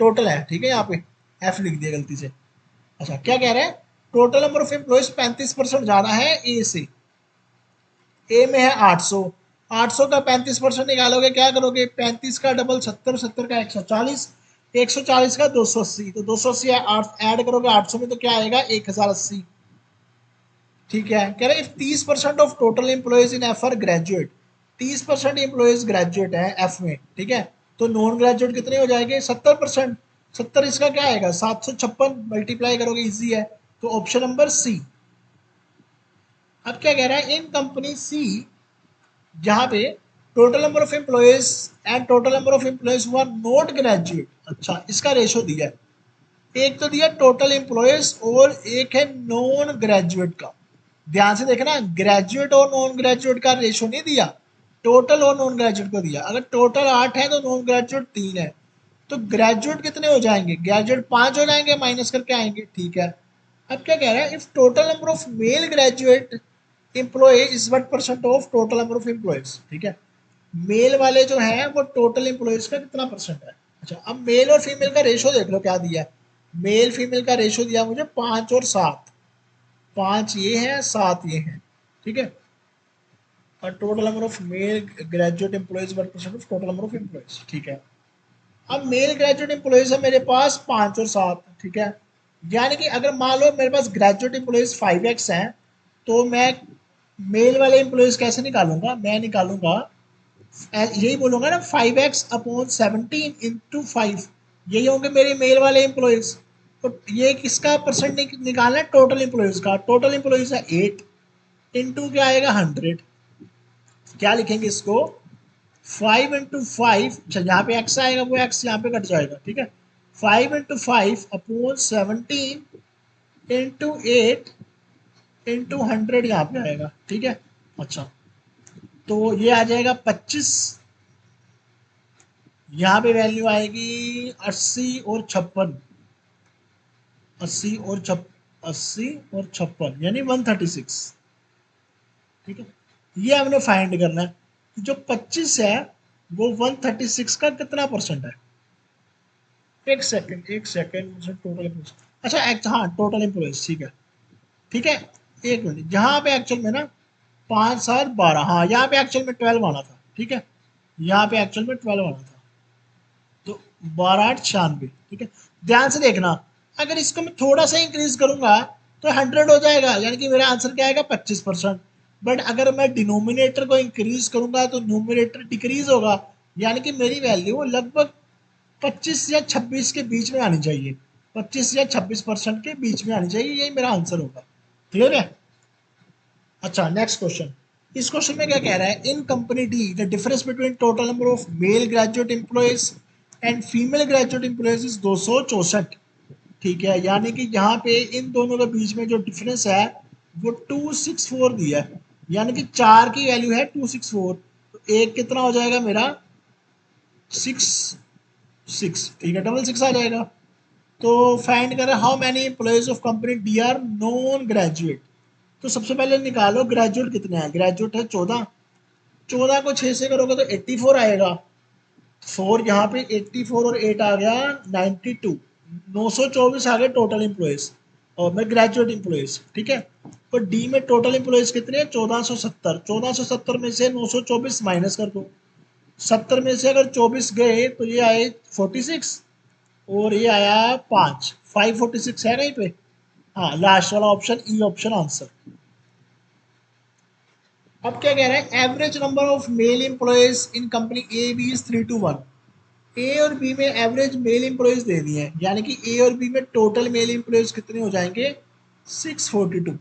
Speaker 1: टोटल है, ठीक है, यहाँ पे एफ लिख दिया गलती से। अच्छा, क्या कह रहा है, टोटल नंबर ऑफ एम्प्लॉयज 35% जा रहा है ए से, ए में है 800, 800 का 35% निकालोगे क्या करोगे, 35 का डबल 70, 70 का 140, 140 का 280, तो 280 ऐड करोगे 800 में तो क्या आएगा 1080, ठीक है। कह रहे 30% of total employees in F R graduate, 30% employees graduate है एफ में, ठीक है। तो नॉन ग्रेजुएट कितने हो जाएंगे 70%, 70 इसका क्या आएगा 756 मल्टीप्लाई करोगे इजी है, तो ऑप्शन नंबर सी। अब क्या कह रहा है, इन कंपनी सी, जहाँ पे total number of employees and total number of employees who are not graduate, अच्छा इसका रेशो दिया है, एक तो दिया टोटल एम्प्लॉयज और एक है नॉन ग्रेजुएट का। ध्यान से देखना, ग्रेजुएट और नॉन ग्रेजुएट का रेशो नहीं दिया, टोटल और नॉन ग्रेजुएट को दिया। अगर टोटल 8 है तो नॉन ग्रेजुएट 3 है, तो ग्रेजुएट कितने हो जाएंगे, ग्रेजुएट 5 हो जाएंगे, माइनस करके आएंगे, ठीक है। अब क्या कह रहा है, if total number of male graduate employee is what percent of total number of employees, ठीक है। मेल वाले जो हैं वो टोटल एम्प्लॉयज का कितना परसेंट है। अच्छा, अब मेल और फीमेल का रेशो देख लो क्या दिया है, मेल फीमेल का रेशो दिया मुझे 5 और 7, 5 ये है 7 ये है, ठीक है। और total number of male graduate employees what percent of total number of employees, ठीक है। अब मेल ग्रेजुएट एम्प्लॉयज है मेरे पास 5 और 7, ठीक है। यानी कि अगर मान लो मेरे पास ग्रेजुएट एम्प्लॉयज 5x हैं, तो मैं मेल वाले एम्प्लॉयज कैसे निकालूंगा, मैं निकालूंगा यही बोलूंगा ना 5x/17 इंटू 5, यही होंगे मेरे मेल वाले एम्प्लॉयज। तो ये किसका परसेंट निकालना है, टोटल एम्प्लॉयज का, टोटल एम्प्लॉयज है 8 इंटू क्या आएगा 100, क्या लिखेंगे इसको 5 इंटू 5, अच्छा यहाँ पे x आएगा वो x यहाँ पे कट जाएगा, ठीक है। 5 इंटू 5/17 इंटू 8 इंटू 100 यहाँ पे आएगा, ठीक है। अच्छा, तो ये आ जाएगा 25, यहाँ पे वैल्यू आएगी 80 और 56, 80 और 56 यानी 136, ठीक है। ये हमने फाइंड करना है, जो 25 है वो 136 का कितना परसेंट है। एक सेकंड टोटल, अच्छा हाँ टोटल एम्प्लॉयज, ठीक है, ठीक है। एक मिनट, जहाँ पे एक्चुअल में ना 5 7 12, हाँ यहाँ पे एक्चुअल में 12 आना था, ठीक है, यहाँ पे एक्चुअल में 12 आना था, तो 12 8 96, ठीक है। ध्यान से देखना, अगर इसको मैं थोड़ा सा इंक्रीज करूंगा तो 100 हो जाएगा, यानी कि मेरा आंसर क्या आएगा 25%। बट अगर मैं डिनोमिनेटर को इंक्रीज करूंगा तो न्यूमिनेटर डिक्रीज होगा, यानी कि मेरी वैल्यू लगभग 25 या 26 के बीच में आनी चाहिए, 25 या 26% के बीच में आनी चाहिए, यही मेरा आंसर होगा। क्लियर है? अच्छा, नेक्स्ट क्वेश्चन। इस क्वेश्चन में क्या कह रहा है, in company D the difference between total number of male graduate employees and female graduate employees is 264। ठीक है, यानी कि यहाँ पे इन दोनों के बीच में जो डिफरेंस है वो 264 दिया है, यानी कि 4 की वैल्यू है 264, तो एक कितना हो जाएगा मेरा 6 ठीक है, डबल 6 आ जाएगा। तो फाइंड करें how many employees of company D R non graduate. तो सबसे पहले निकालो ग्रेजुएट कितने हैं, ग्रेजुएट है 14, 14 को 6 से करोगे तो 84 आएगा, 4 यहाँ पे 84 और 8 आ गया 92, 924 आ गए टोटल एम्प्लॉयज और मैं ग्रेजुएट एम्प्लॉयज। ठीक है, तो डी में टोटल एम्प्लॉयज कितने हैं 1470, 1470 में से 924 माइनस कर दो, 70 में से अगर 24 गए तो ये आए 46 और ये आया 546 है कहीं पे। हाँ, लास्ट वाला ऑप्शन ई ऑप्शन आंसर। अब क्या कह रहा है, average number of male employees in company A B is 3:1। A और बी में एवरेज मेल एम्प्लॉयज दे दिए हैं, यानी कि ए और बी में टोटल मेल एम्प्लॉयज कितने हो जाएंगे 642।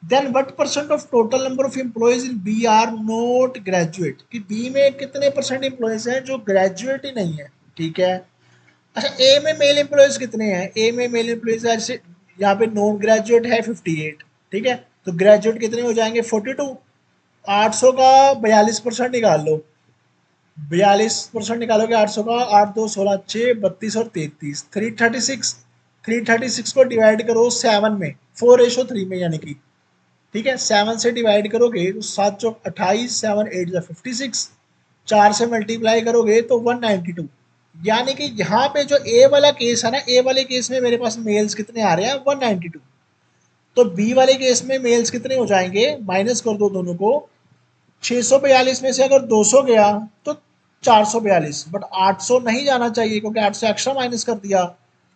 Speaker 1: Then what percent of total number of employees in B are not graduate, कि बी में कितने परसेंट एम्प्लॉयज हैं जो ग्रेजुएट ही नहीं है। ठीक है, अच्छा ए में मेल एम्प्लॉयज कितने हैं, ए में मेल एम्प्लॉयज जैसे यहाँ पे नॉन ग्रेजुएट है 58। ठीक है, तो ग्रेजुएट कितने हो जाएंगे 42, 800 का 42% निकाल लो, 42% निकालोगे 800 का, 8 2 16 6 32 और 33, 336, 336 को डिवाइड करो 7 में, 4:3 में, यानी कि ठीक है 7 से डिवाइड करोगे तो 7 चौक 28, 7 8 जा 56, 4 से मल्टीप्लाई करोगे तो 192। यानी कि यहाँ पे जो ए वाला केस है ना, ए वाले केस में मेरे पास मेल्स कितने आ रहे हैं 192, तो बी वाले केस में मेल्स कितने हो जाएंगे, माइनस कर दो दोनों को, 642 में से अगर 200 गया तो 442, बट 800 नहीं जाना चाहिए क्योंकि 800 एक्स्ट्रा माइनस कर दिया,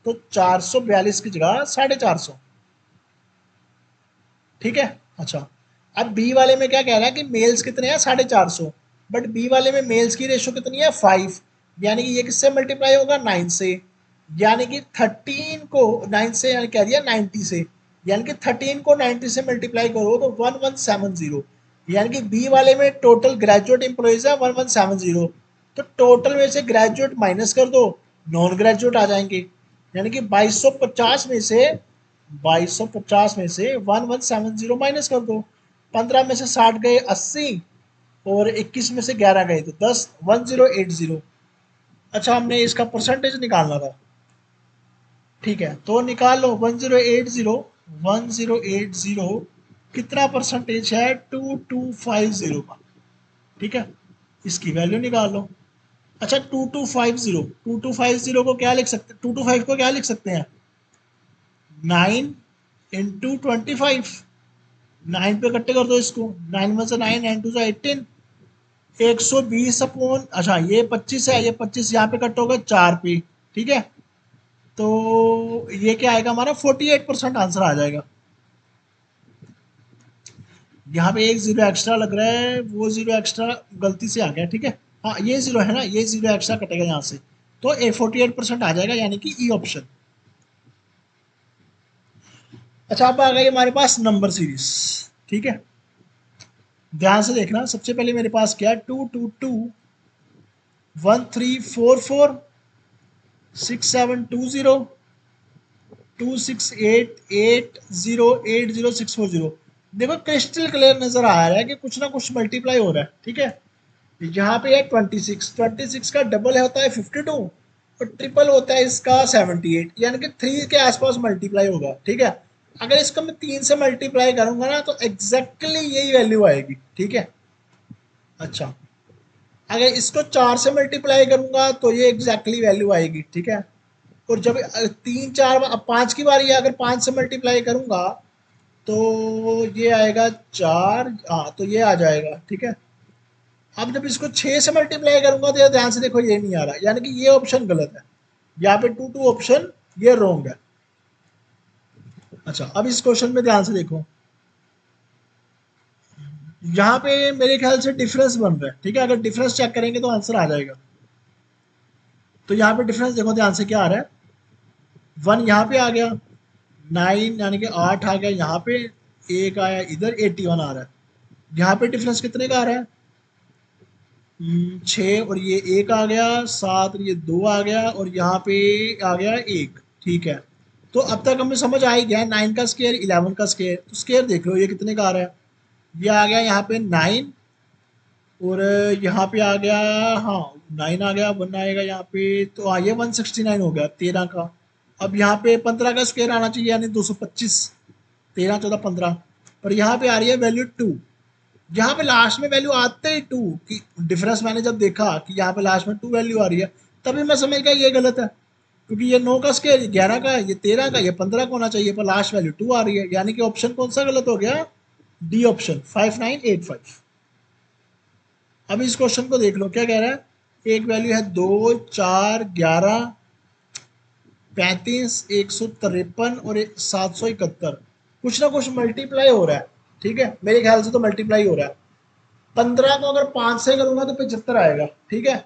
Speaker 1: तो 442 की जगह 450। ठीक है, अच्छा अब बी वाले में क्या कह रहा है कि मेल्स कितने हैं 450, बट बी वाले में मेल्स की रेशो कितनी है 5, यानी कि ये किससे मल्टीप्लाई होगा 9 से, यानी कि 13 को 9 से, यानी कह दिया 90 से, यानी कि 13 को 90 से मल्टीप्लाई करो तो 1170, यानी कि बी वाले में टोटल ग्रेजुएट एम्प्लॉइज है 1170, तो टोटल में से ग्रेजुएट माइनस कर दो, नॉन ग्रेजुएट आ जाएंगे, यानी कि 2250 में से 2250 में से 1170 माइनस कर दो, 15 में से 60 गए 80 और 21 में से 11 गए तो 10, 1080। अच्छा, हमने इसका परसेंटेज निकालना था। ठीक है, तो निकाल लो 1080, 1080 कितना परसेंटेज है 2250 का। ठीक है, इसकी वैल्यू निकाल लो। अच्छा, 2250 को क्या लिख सकते, 225 को क्या लिख सकते हैं 9 × 25, 9 पे कट्टे कर दो इसको, 9 में से 9, 9 2 18, 120 अपॉन, अच्छा ये 25 है, ये 25 यहाँ पे कट होगा 4 पे। ठीक है, तो ये क्या आएगा हमारा 48% आंसर आ जाएगा। यहाँ पे एक जीरो एक्स्ट्रा लग रहा है, वो जीरो एक्स्ट्रा गलती से आ गया। ठीक है, हाँ ये जीरो है ना, ये जीरो एक्स्ट्रा कटेगा यहाँ से, तो 48% आ जाएगा, यानी कि ई ऑप्शन। अच्छा, अब आ गई हमारे पास नंबर सीरीज। ठीक है, ध्यान से देखना, सबसे पहले मेरे पास क्या है 222 1344 6720 2688080640। देखो क्रिस्टल क्लियर नजर आ रहा है कि कुछ ना कुछ मल्टीप्लाई हो रहा है। ठीक है, यहाँ पे है 26, 26 का डबल होता है 52 और ट्रिपल होता है इसका 78, यानी कि 3 के आसपास मल्टीप्लाई होगा। ठीक है, अगर इसको मैं 3 से मल्टीप्लाई करूंगा ना तो एग्जैक्टली यही वैल्यू आएगी। ठीक है, अच्छा अगर इसको 4 से मल्टीप्लाई करूंगा तो ये एग्जैक्टली वैल्यू आएगी। ठीक है, और जब 3 4 अब 5 की बारी है, अगर 5 से मल्टीप्लाई करूंगा तो ये आएगा 4, हाँ तो ये आ जाएगा। ठीक है, अब जब इसको 6 से मल्टीप्लाई करूंगा तो ध्यान से देखो ये नहीं आ रहा, यानी कि ये ऑप्शन गलत है, यहाँ पे 2 ऑप्शन ये रॉन्ग है। अच्छा, अब इस क्वेश्चन में ध्यान से देखो, यहाँ पे मेरे ख्याल से डिफरेंस बन रहा है। ठीक है, अगर डिफरेंस चेक करेंगे तो आंसर आ जाएगा। तो यहाँ पे डिफरेंस देखो ध्यान से क्या आ रहा है, 1 यहाँ पे आ गया, 9 यानी कि 8 आ गया यहाँ पे, एक आया इधर, 81 आ रहा है। यहाँ पे डिफरेंस कितने का आ रहा है? 6 और ये 1 आ गया, 7 और ये 2 आ गया, और यहाँ पे आ गया 1। ठीक है, तो अब तक हमें समझ आ ही गया 9 का स्केयर, 11 का स्केयर। तो स्केयर देख लो ये कितने का आ रहा है। ये आ गया यहाँ पे 9, और यहाँ पे आ गया, हाँ 9 आ गया, 1 आएगा यहाँ पे, तो हाँ ये 169 हो गया 13 का। अब यहाँ पे 15 का स्क्वायर आना चाहिए, यानी 225, 13 14 15, पर यहाँ पे आ रही है वैल्यू 2। यहाँ पे लास्ट में वैल्यू आते ही 2 की डिफरेंस, मैंने जब देखा कि यहाँ पे लास्ट में 2 वैल्यू आ रही है, तभी मैं समझ गया ये गलत है, क्योंकि ये 9 का स्क्वायर 11 का है, ये 13 का, ये 15 का होना चाहिए, पर लास्ट वैल्यू 2 आ रही है, यानी कि ऑप्शन कौन सा गलत हो गया? D option 5985। अब इस क्वेश्चन को देख लो क्या कह रहा है। एक वैल्यू है 2 4 11 35 153 और 771, कुछ ना कुछ मल्टीप्लाई हो रहा है। ठीक है, मेरे ख्याल से तो मल्टीप्लाई हो रहा है। 15 को अगर 5 से करूंगा तो 75 आएगा। ठीक है,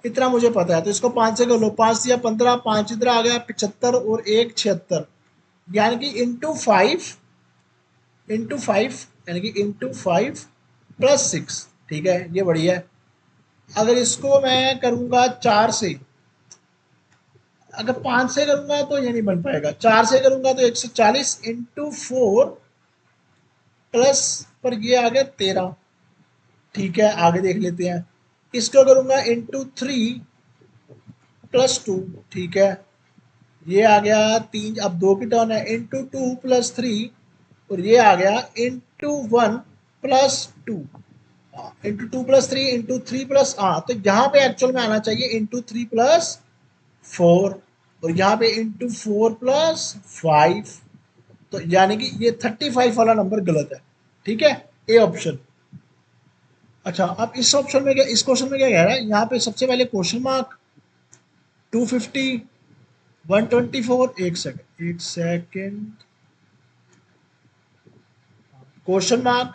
Speaker 1: इतना मुझे पता है, तो इसको 5 से कर लो, 5 या 15, 5 इधर आ गया 75 और 1 76, यानी कि इंटू फाइव यानी कि इंटू 5 +6। ठीक है, ये बढ़िया है। अगर इसको मैं करूंगा 4 से, अगर 5 से करूंगा तो ये नहीं बन पाएगा, 4 से करूंगा तो 140 इंटू 4 प्लस, पर ये आ गया 13। ठीक है, आगे देख लेते हैं। इसको करूंगा इंटू 3 +2। ठीक है, ये आ गया 3, अब 2 की टर्न है, इंटू 2 + 3, और ये आ गया इंटू 1 + 2, इंटू 2 + 3 इंटू 3 + तो यहाँ पे एक्चुअल में आना चाहिए इंटू 3 + 4, और यहाँ पे इंटू 4 + 5, तो यानी कि ये 35 वाला नंबर गलत है। ठीक है, ए ऑप्शन। अच्छा, अब इस ऑप्शन में क्या, इस क्वेश्चन में क्या कह रहा है, यहाँ पे सबसे पहले क्वेश्चन मार्क, 250, 124, एक सेकेंड, क्वेश्चन मार्क,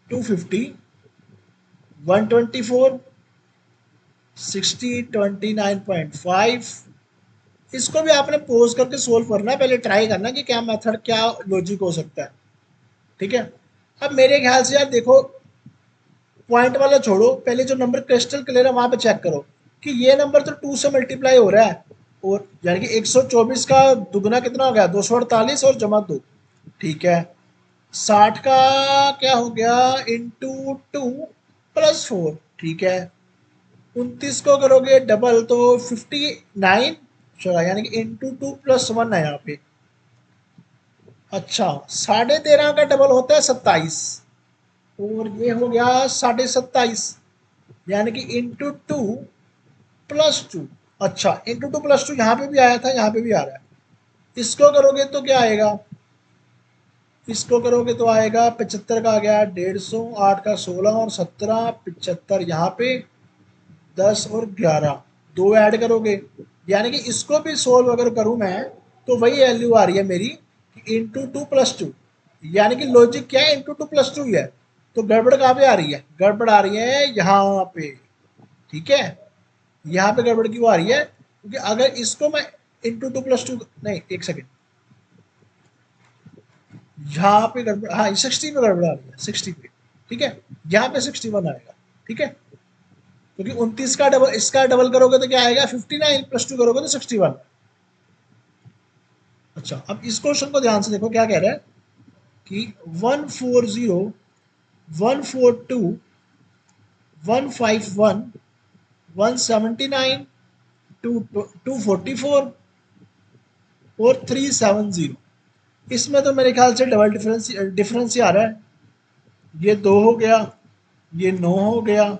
Speaker 1: 250, 124, 60, 29.5। इसको भी आपने पोज करके सोल्व करना है, पहले ट्राई करना कि क्या मेथड, क्या लॉजिक हो सकता है। ठीक है, अब मेरे ख्याल से यार देखो, पॉइंट वाला छोड़ो, पहले जो नंबर क्रिस्टल क्लियर है वहां पे चेक करो कि ये नंबर तो 2 से मल्टीप्लाई हो रहा है, और यानी कि 124 का दुगना कितना हो गया, 248 और जमा 2। ठीक है, 60 का क्या हो गया, इंटू 2 + 4। ठीक है, 29 को करोगे डबल तो 59 चला, यानी कि इंटू 2 + 1 है यहाँ पे। अच्छा, 13.5 का डबल होता है 27, और ये हो गया 27.5, यानी कि इंटू 2 + 2। अच्छा, इंटू 2 + 2 यहाँ पे भी आया था, यहाँ पे भी आ रहा है। इसको करोगे तो क्या आएगा, इसको करोगे तो आएगा 75 का आ गया 150, 8 का 16 और 17, 75 यहाँ पे, 10 और 11, 2 ऐड करोगे, यानी कि इसको भी सोल्व अगर करूँ मैं, तो वही वैल्यू आ रही है मेरी इंटू 2 + 2, यानी कि लॉजिक क्या है, इंटू 2 + 2 ही है। तो गड़बड़ कहाँ पे आ रही है, गड़बड़ आ रही है यहाँ पे। ठीक है, यहाँ पे गड़बड़ क्यों आ रही है, क्योंकि अगर इसको मैं इंटू 2 + 2, नहीं एक सेकेंड, यहाँ पे गड़बड़, हाँ 60 पे गड़बड़ आ रही है, 60 पे। ठीक है, यहाँ पे 61 आएगा। ठीक है, क्योंकि 29 का डबल, इसका डबल करोगे तो क्या आएगा, 59 +2 करोगे तो 61। अच्छा, अब इस क्वेश्चन को ध्यान से देखो क्या कह रहा है कि 140, 142, 151, 179, 244 और 370। इसमें तो मेरे ख्याल से डबल डिफरेंस ही आ रहा है। ये 2 हो गया, ये 9 हो गया,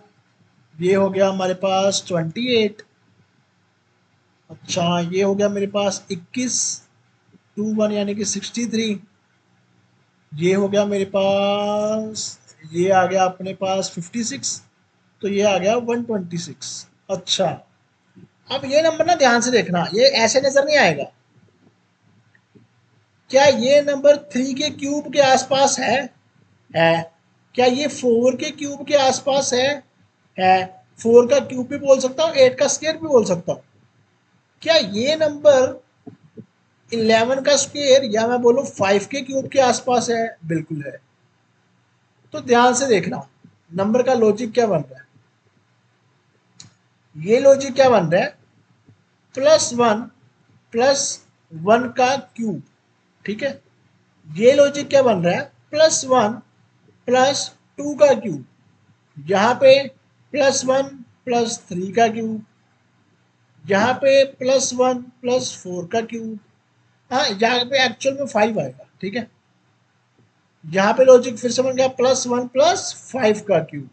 Speaker 1: ये हो गया हमारे पास 28। अच्छा, ये हो गया मेरे पास 21, 21 यानी कि 63। ये हो गया मेरे पास, ये आ गया अपने पास 56, तो ये आ गया 126। अच्छा, अब ये नंबर ना ध्यान से देखना, ये ऐसे नजर नहीं आएगा। क्या ये नंबर 3 के क्यूब के आसपास है। क्या ये 4 के क्यूब के आसपास है। 4 का क्यूब भी बोल सकता हूँ, 8 का स्क्वायर भी बोल सकता हूँ। क्या ये नंबर 11 का स्क्वायर या मैं बोलूं 5 के क्यूब के आसपास है? बिल्कुल है। तो ध्यान से देखना नंबर का लॉजिक क्या बन रहा है। ये लॉजिक क्या बन रहा है, +1 +1 का क्यूब, ठीक है। ये लॉजिक क्या बन रहा है, +1 +2 का क्यूब। यहाँ पे +1 +3 का क्यूब, यहाँ पे +1 +4 का क्यूब। हाँ, यहाँ पे एक्चुअल में 5 आएगा, ठीक है। यहाँ पे लॉजिक फिर से बन गया +1 +5 का क्यूब,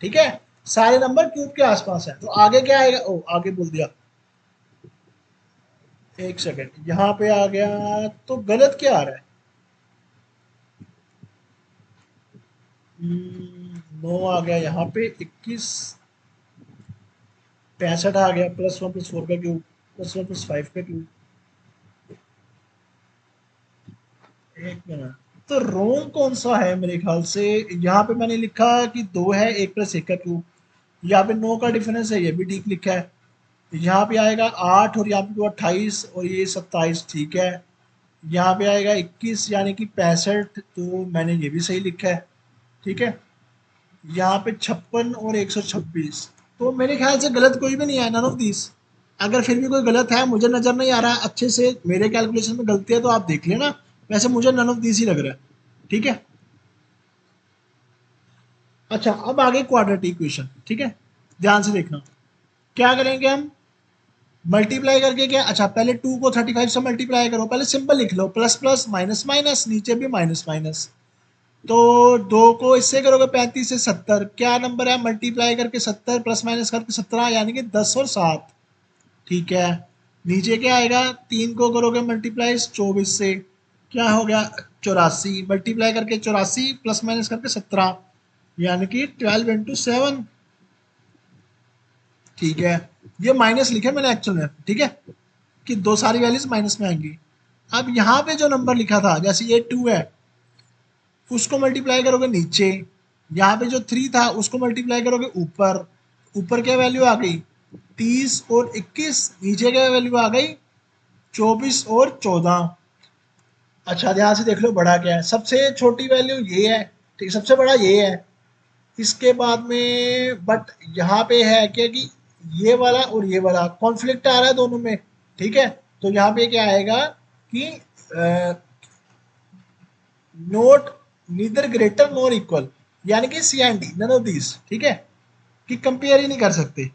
Speaker 1: ठीक है। सारे नंबर क्यूब के आसपास है, तो आगे क्या आएगा, ओ आगे बोल दिया, एक सेकेंड, यहाँ पे आ गया तो गलत क्या आ रहा है, 9 आ गया, यहाँ पे 21, 65 आ गया, +1 +4 का क्यूब, +1 +5 का क्यूब। एक मिनट, तो रोंग कौन सा है मेरे ख्याल से, यहाँ पे मैंने लिखा कि 2 है, 1 + 1 का क्यूब। यहाँ पे 9 का डिफरेंस है, ये भी ठीक लिखा है। यहाँ पे आएगा 8 और यहाँ पे 28 और ये 27, ठीक है। यहाँ पे आएगा 21 यानी कि 65, तो मैंने ये भी सही लिखा है, ठीक है। यहाँ पे 56 और 126, तो मेरे ख्याल से गलत कोई भी नहीं है, नन ऑफ दिस। अगर फिर भी कोई गलत है, मुझे नज़र नहीं आ रहा है अच्छे से, मेरे कैलकुलेशन में गलती है तो आप देख लेना, वैसे मुझे नन ऑफ दिस ही लग रहा है, ठीक है। अच्छा, अब आगे क्वाड्रेटिक इक्वेशन, ठीक है। ध्यान से देखना क्या करेंगे हम, मल्टीप्लाई करके, क्या, अच्छा पहले 2 को 35 से मल्टीप्लाई करो, पहले सिंपल लिख लो, प्लस प्लस माइनस माइनस, नीचे भी माइनस माइनस। तो 2 को इससे करोगे 35 से 70, क्या नंबर है, मल्टीप्लाई करके 70 प्लस माइनस करके 17 यानी कि 10 और 7, ठीक है। नीचे क्या आएगा, 3 को करोगे मल्टीप्लाई 24 से, क्या हो गया, 84, मल्टीप्लाई करके 84 प्लस माइनस करके 17 यानी कि 12 × 7, ठीक है। ये माइनस लिखे मैंने एक्चुअल में, ठीक है, कि दो सारी वैल्यूज माइनस में आएंगी। अब यहाँ पे जो नंबर लिखा था, जैसे ये 2 है, उसको मल्टीप्लाई करोगे नीचे, यहाँ पे जो 3 था उसको मल्टीप्लाई करोगे ऊपर, ऊपर क्या वैल्यू आ गई, 30 और 21, नीचे क्या वैल्यू आ गई, 24 और 14। अच्छा ध्यान से देख लो बड़ा क्या है, सबसे छोटी वैल्यू ये है, ठीक, सबसे बड़ा ये है। इसके बाद में बट यहाँ पे है क्या कि ये वाला और ये वाला कॉन्फ्लिक्ट आ रहा है दोनों में, ठीक है। तो यहाँ पे क्या आएगा कि not neither greater nor equal, यानी कि C and D, none of this, ठीक है, कि कंपेयर ही नहीं कर सकते।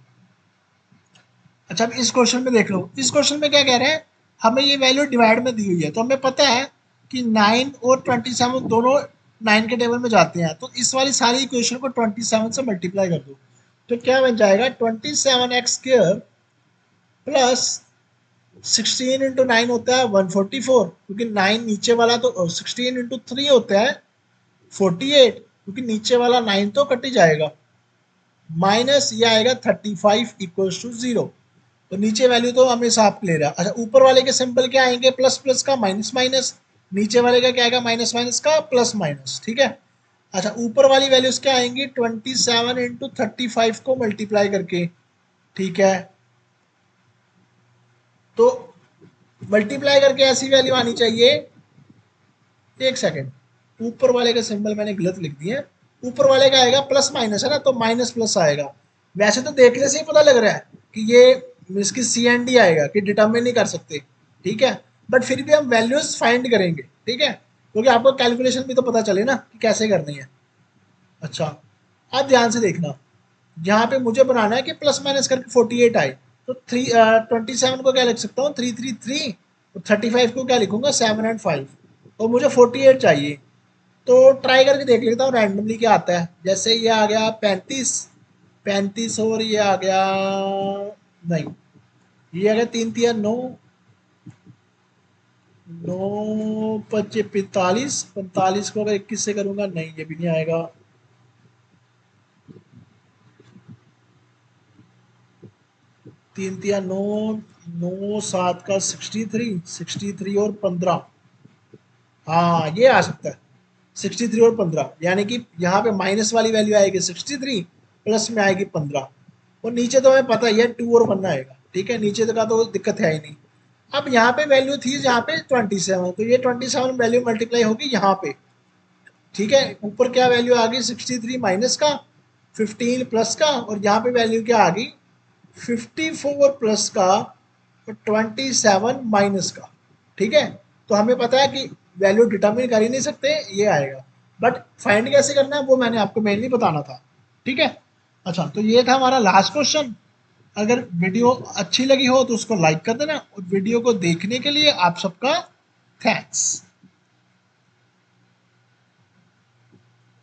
Speaker 1: अच्छा, अब इस क्वेश्चन में देख लो, इस क्वेश्चन में क्या कह रहे हैं, हमें ये वैल्यू डिवाइड में दी हुई है, तो हमें पता है कि 9 और 27 दोनों 9 के टेबल में जाते हैं, तो इस वाली सारी इक्वेशन को 27 से मल्टीप्लाई कर दो, तो क्या बन जाएगा, 27x² प्लस 16 × 9 होता है 144, क्योंकि 9 नीचे वाला, तो 16 × 3 होता है 48, क्योंकि नीचे वाला 9 तो कट ही जाएगा, माइनस ये आएगा 35 इक्वल्स टू 0। तो नीचे वैल्यू तो हमें साफ ले रहा है। अच्छा, ऊपर वाले के सिंबल क्या आएंगे, प्लस प्लस का माइनस माइनस, नीचे वाले का क्या आएगा, माइनस माइनस का प्लस माइनस, ठीक है। अच्छा, ऊपर वाली वैल्यूज क्या आएंगी, 27 × 35 को मल्टीप्लाई करके, ठीक है। तो मल्टीप्लाई करके ऐसी वैल्यू आनी चाहिए, एक सेकेंड, ऊपर वाले का सिंबल मैंने गलत लिख दिया है, ऊपर वाले का आएगा प्लस माइनस है ना, तो माइनस प्लस आएगा। वैसे तो देखने से ही पता लग रहा है कि ये इसकी सी एंड डी आएगा, कि डिटर्मिन नहीं कर सकते, ठीक है। बट फिर भी हम वैल्यूज फाइंड करेंगे, ठीक है, क्योंकि आपको कैलकुलेशन भी तो पता चले ना कि कैसे करनी है। अच्छा, अब ध्यान से देखना, यहाँ पे मुझे बनाना है कि प्लस माइनस करके 48 आए, तो 27 को क्या लिख सकता हूँ, 333, तो 35 को क्या लिखूंगा, 7 और 5, और मुझे 48 चाहिए। तो ट्राई करके देख लेता हूँ रैंडमली क्या आता है, जैसे ये आ गया 35, 35 और ये आ गया, नहीं, ये आ गया 3 × 3 = 9, 9 × 5 = 45, 45 को अगर 21 से करूंगा, नहीं ये भी नहीं आएगा, 3 × 3 = 9, 9 7 का 63, 63 और 15, हाँ ये आ सकता है, 63 और 15, यानी कि यहाँ पे माइनस वाली वैल्यू आएगी 63, प्लस में आएगी 15, और नीचे तो हमें पता ही है 2 और 1 आएगा, ठीक है, नीचे का तो दिक्कत है ही नहीं। अब यहाँ पे वैल्यू थी जहाँ पे 27, तो ये 27 वैल्यू मल्टीप्लाई होगी यहाँ पे, ठीक है। ऊपर क्या वैल्यू आ गई 63 माइनस का 15 प्लस का, और यहाँ पे वैल्यू क्या आ गई 54 प्लस का और 27 माइनस का, ठीक है। तो हमें पता है कि वैल्यू डिटर्मिन कर ही नहीं सकते, ये आएगा। बट फाइंड कैसे करना है वो मैंने आपको मेनली बताना था, ठीक है। अच्छा, तो ये था हमारा लास्ट क्वेश्चन। अगर वीडियो अच्छी लगी हो तो उसको लाइक कर देना, और वीडियो को देखने के लिए आप सबका थैंक्स।